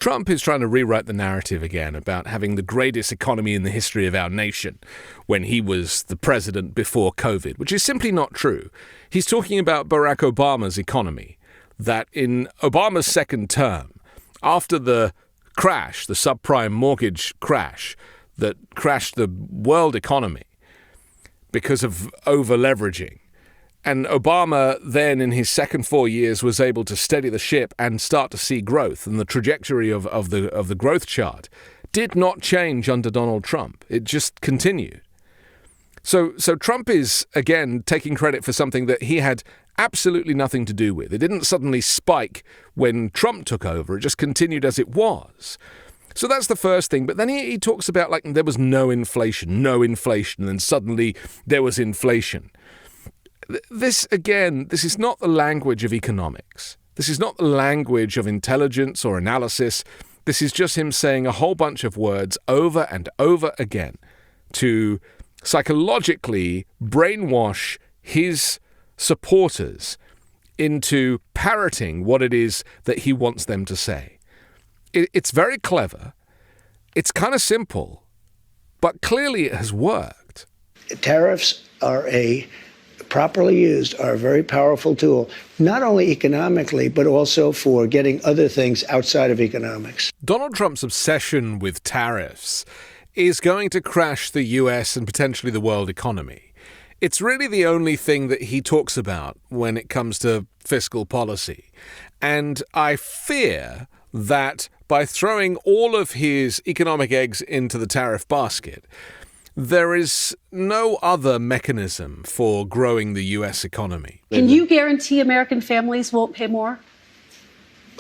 Trump is trying to rewrite the narrative again about having the greatest economy in the history of our nation when he was the president before COVID, which is simply not true. He's talking about Barack Obama's economy, that in Obama's second term, after the crash, the subprime mortgage crash that crashed the world economy because of over-leveraging, and Obama then, in his second 4 years, was able to steady the ship and start to see growth. And the trajectory of the growth chart did not change under Donald Trump. It just continued. So Trump is, again, taking credit for something that he had absolutely nothing to do with. It didn't suddenly spike when Trump took over. It just continued as it was. So that's the first thing. But then he talks about like there was no inflation, and suddenly there was inflation. This is not the language of economics. This is not the language of intelligence or analysis. This is just him saying a whole bunch of words over and over again to psychologically brainwash his supporters into parroting what it is that he wants them to say. It's very clever. It's kind of simple, but clearly it has worked. Tariffs properly used, are a very powerful tool, not only economically, but also for getting other things outside of economics. Donald Trump's obsession with tariffs is going to crash the US and potentially the world economy. It's really the only thing that he talks about when it comes to fiscal policy. And I fear that by throwing all of his economic eggs into the tariff basket, there is no other mechanism for growing the U.S. economy. Can you guarantee American families won't pay more?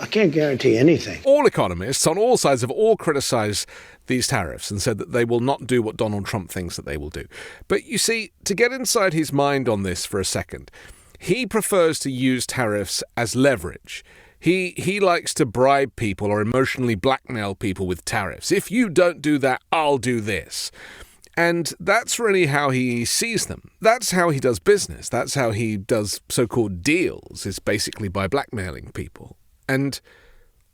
I can't guarantee anything. All economists on all sides have all criticized these tariffs and said that they will not do what Donald Trump thinks that they will do. But you see, to get inside his mind on this for a second, he prefers to use tariffs as leverage. He likes to bribe people or emotionally blackmail people with tariffs. If you don't do that, I'll do this. And that's really how he sees them. That's how he does business. That's how he does so-called deals, is basically by blackmailing people. And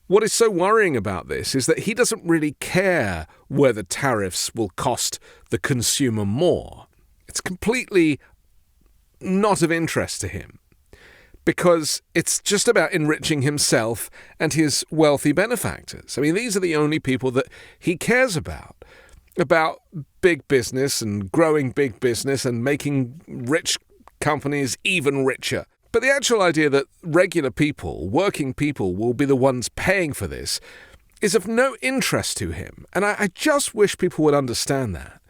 what is so worrying about this is that he doesn't really care whether tariffs will cost the consumer more. It's completely not of interest to him, because it's just about enriching himself and his wealthy benefactors. I mean, these are the only people that he cares about big business and growing big business and making rich companies even richer. But the actual idea that regular people, working people, will be the ones paying for this is of no interest to him. And I just wish people would understand that.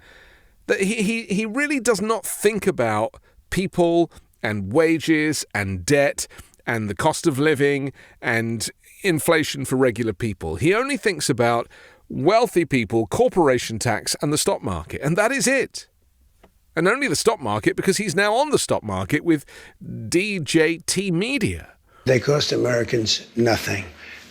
That he really does not think about people and wages and debt and the cost of living and inflation for regular people. He only thinks about wealthy people, corporation tax, and the stock market. And that is it. And only the stock market, because he's now on the stock market with DJT Media. They cost Americans nothing.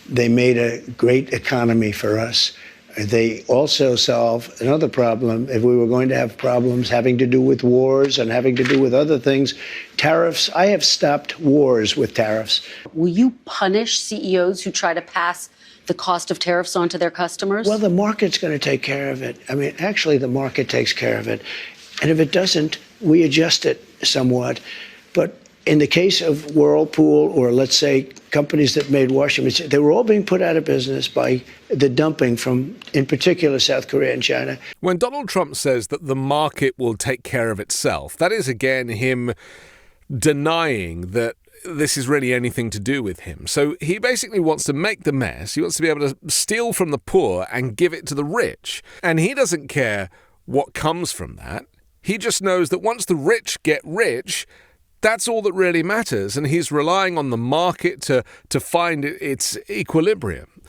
They made a great economy for us. They also solve another problem. If we were going to have problems having to do with wars and having to do with other things, tariffs, I have stopped wars with tariffs. Will you punish CEOs who try to pass the cost of tariffs onto their customers? Well, the market's going to take care of it. I mean, actually, the market takes care of it. And if it doesn't, we adjust it somewhat. But in the case of Whirlpool, or let's say companies that made washing machines, they were all being put out of business by the dumping from, in particular, South Korea and China. When Donald Trump says that the market will take care of itself, that is, again, him denying that this is really anything to do with him. So he basically wants to make the mess. He wants to be able to steal from the poor and give it to the rich. And he doesn't care what comes from that. He just knows that once the rich get rich, that's all that really matters. And he's relying on the market to find its equilibrium.